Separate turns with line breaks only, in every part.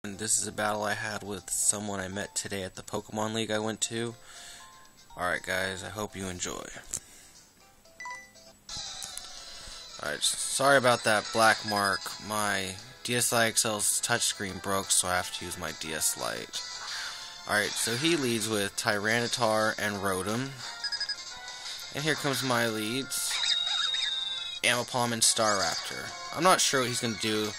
And this is a battle I had with someone I met today at the Pokemon League I went to. Alright guys, I hope you enjoy. Alright, sorry about that black mark. My DSi XL's touchscreen broke, so I have to use my DS Lite. Alright, so he leads with Tyranitar and Rotom. And here comes my leads. Ambipom and Staraptor. I'm not sure what he's going to do.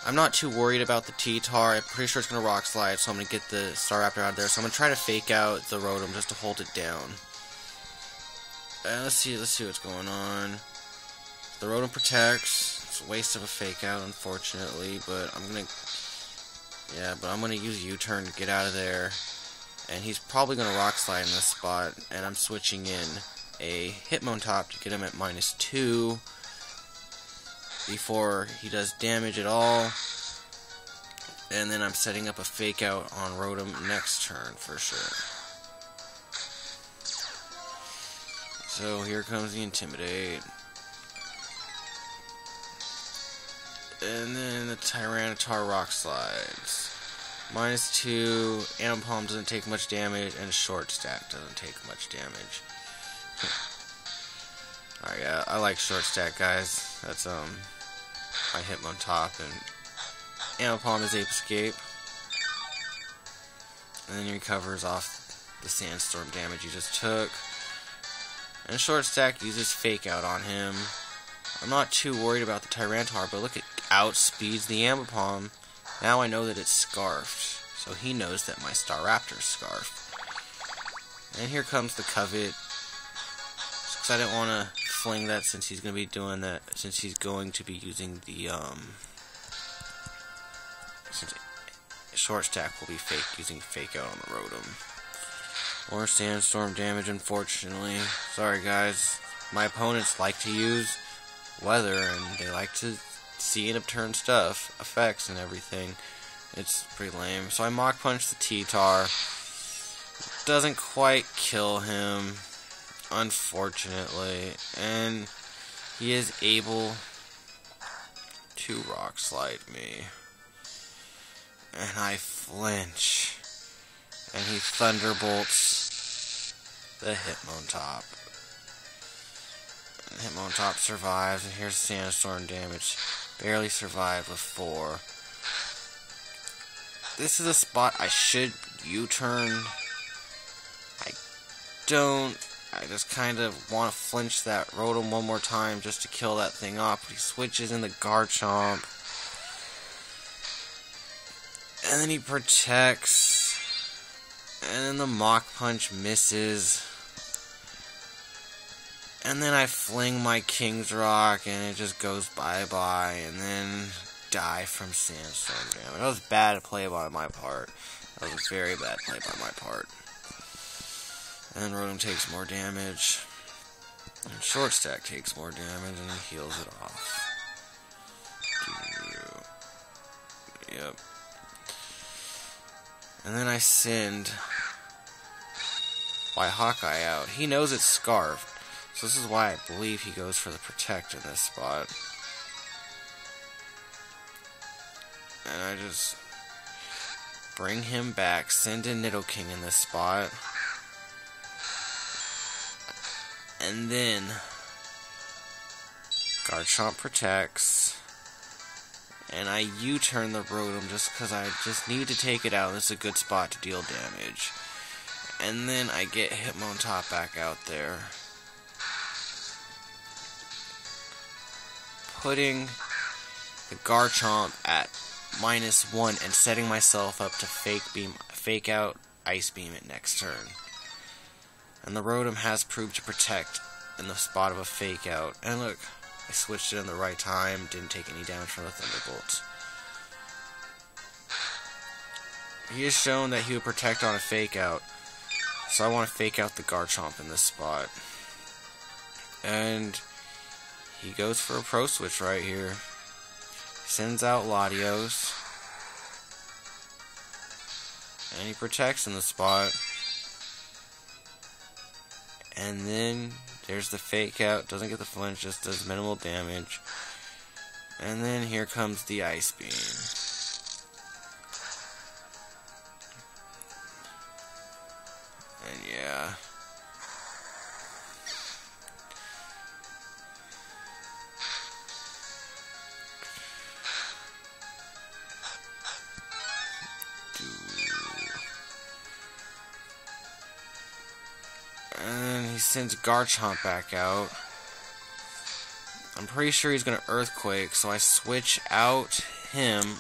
I'm not too worried about the T-Tar. I'm pretty sure it's going to Rock Slide, so I'm going to get the Staraptor out of there. So I'm going to try to fake out the Rotom just to hold it down. Let's see what's going on. The Rotom protects. It's a waste of a fake out, unfortunately, but I'm going to use U-Turn to get out of there. And he's probably going to Rock Slide in this spot, and I'm switching in a Hitmontop to get him at -2. Before he does damage at all. And then I'm setting up a fake out on Rotom next turn for sure. So here comes the Intimidate. And then the Tyranitar Rock Slides. -2, Ambipom doesn't take much damage, and Short Stack doesn't take much damage. Alright, yeah, I like Short Stack, guys. That's my Hitmontop, and Ambipom is Ape Escape. And then he recovers off the Sandstorm damage he just took. And Short Stack uses Fake Out on him. I'm not too worried about the Tyranitar, but look, it outspeeds the Ambipom. Now I know that it's Scarfed, so he knows that my Staraptor's Scarfed. And here comes the Covet. Because I didn't want to fling that since he's going to be doing that, since he's going to be using the, since Short Stack will be using Fake Out on the Rotom. More Sandstorm damage, unfortunately. Sorry guys, my opponents like to use weather, and they like to see and upturn stuff, effects and everything. It's pretty lame. So I Mach Punch the T-Tar. Doesn't quite kill him, unfortunately, and he is able to Rock Slide me, and I flinch, and he Thunderbolts the Hitmontop, and Hitmontop survives, and here's Sandstorm damage, barely survived with 4. This is a spot I should U-turn. I just kind of want to flinch that Rotom one more time just to kill that thing off. But he switches in the Garchomp. And then he protects. And then the Mach Punch misses. And then I fling my King's Rock and it just goes bye-bye. And then die from Sandstorm damage. That was bad play by my part. That was a very bad play by my part. And then Rotom takes more damage. And Short Stack takes more damage and he heals it off. Yep. And then I send my Hawkeye out. He knows it's Scarfed. So this is why I believe he goes for the Protect in this spot. And I just bring him back. Send in Nidoking in this spot. And then Garchomp protects, and I U-turn the Rotom just because I just need to take it out. This is a good spot to deal damage. And then I get Hitmontop back out there, putting the Garchomp at -1 and setting myself up to fake out Ice Beam it next turn. And the Rotom has proved to protect in the spot of a fake out. And look, I switched it in the right time, didn't take any damage from the Thunderbolts. He has shown that he would protect on a fake out. So I want to fake out the Garchomp in this spot. And he goes for a Pro Switch right here. Sends out Latios. And he protects in the spot. And then there's the fake out, doesn't get the flinch, just does minimal damage. And then here comes the Ice Beam. sends Garchomp back out. I'm pretty sure he's going to Earthquake, so I switch out him,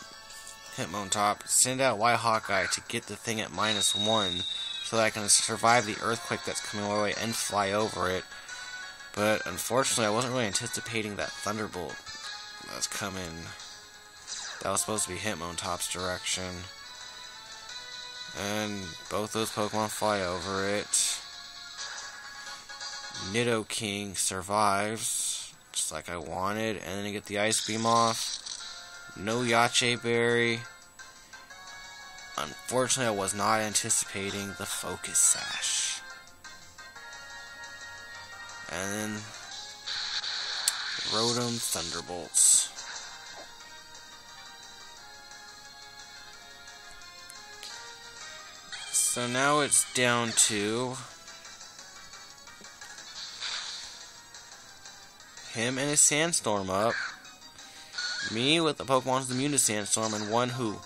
Hitmontop, send out White Hawkeye to get the thing at -1, so that I can survive the Earthquake that's coming my way and fly over it. But unfortunately, I wasn't really anticipating that Thunderbolt that was coming. That was supposed to be Hitmontop's direction. And both those Pokemon fly over it. Nidoking survives, just like I wanted, and then I get the Ice Beam off. No Yache Berry. Unfortunately, I was not anticipating the Focus Sash. And then Rotom Thunderbolts. So now it's down to him and his Sandstorm up. Me with the Pokemon's immune to Sandstorm, and one who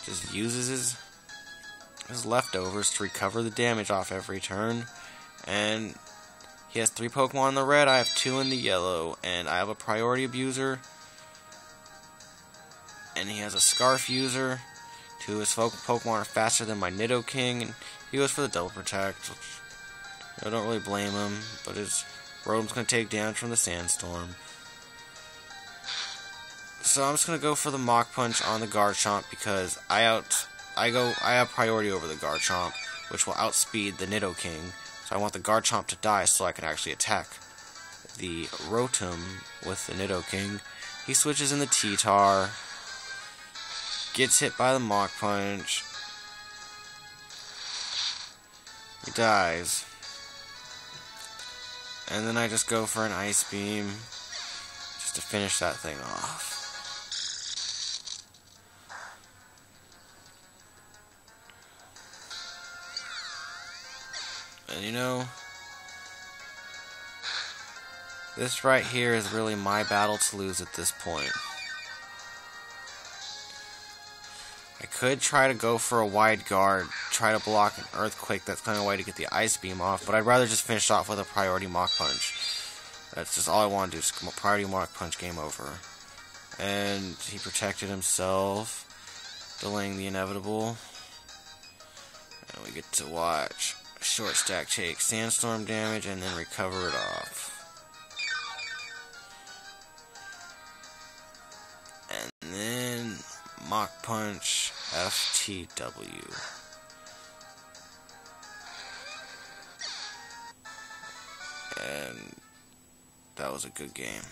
just uses his leftovers to recover the damage off every turn. And he has 3 Pokemon in the red, I have 2 in the yellow, and I have a Priority Abuser. And he has a Scarf User. 2 of his Pokemon are faster than my Nidoking, and he goes for the Double Protect, which I don't really blame him, but his Rotom's going to take damage from the Sandstorm. So I'm just going to go for the Mach Punch on the Garchomp because I have priority over the Garchomp, which will outspeed the Nidoking. So I want the Garchomp to die so I can actually attack the Rotom with the Nidoking. He switches in the T-Tar, gets hit by the Mach Punch, he dies, and then I just go for an Ice Beam just to finish that thing off. And you know, this right here is really my battle to lose at this point. I could try to go for a wide guard, try to block an Earthquake that's coming away to get the Ice Beam off, but I'd rather just finish off with a priority Mach Punch. That's just all I want to do, is priority Mach Punch, game over. And he protected himself, delaying the inevitable. And we get to watch Short Stack take Sandstorm damage and then recover it off. And then Mach Punch FTW. And that was a good game.